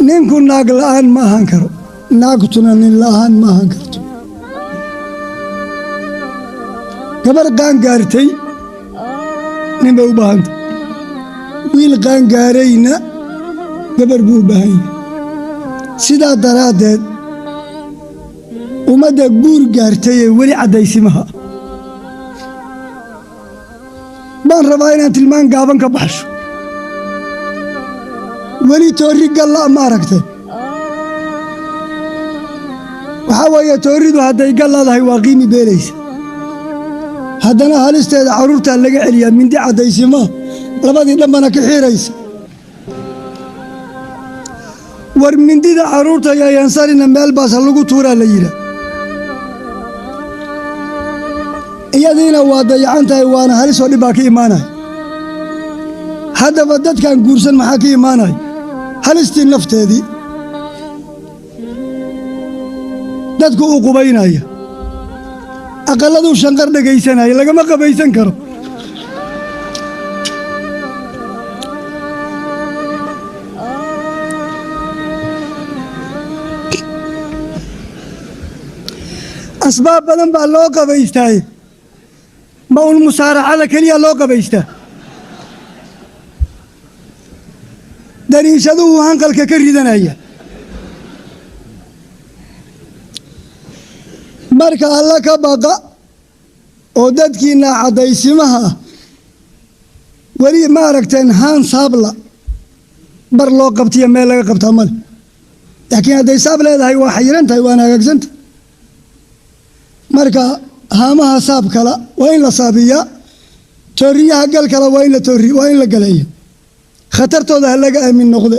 نينكو ناقلان ما هنكرو ناقتنا نلاهان ما هنكرتو قبل قان قارتي نبو بهانت ويل قان قارينا قبل بو بهاين سيدا درادد ومدى قور قارتي ولي عدي سمها بان رباينا تلمان قابن كبحشو ولي توريق الله ما ركته وحاوية توريدو هذا يقال الله واقيمي بيليس هذانا هالستيد عرورتا اللي عليا من دي عدي سماه لبادي لما نكحيريس ور من دي عرورتا يا ينصارنا مال باس لغو تورا ليرا iyadiina waa dayacantahay waana halis oo dhibaa ka imaanay haddaba dadkan guursan maxaa ka imaanay halistii nafteedii dadku uu qubaynaya aqaladu shanqar dhagaysanaya lagama qabaysan karo asbaab badan baa loo qabaystay ما هو المسارعة كليا لوقا بيستا داريشادو هانقل ككريدنا هي marka alla ka baqa oo dadkiina cadaysimaha wali ma aragteen haan saabla bar loo qabtiyo meel laga qabtaa mal laakiin haday saab leedahay waa xayirantahay waa hagaagsanta marka haamaha saab kala waa in la saabiya tooriyaha gal kala waa in la toori waa in la galeeyo khatartooda laga aamin noqde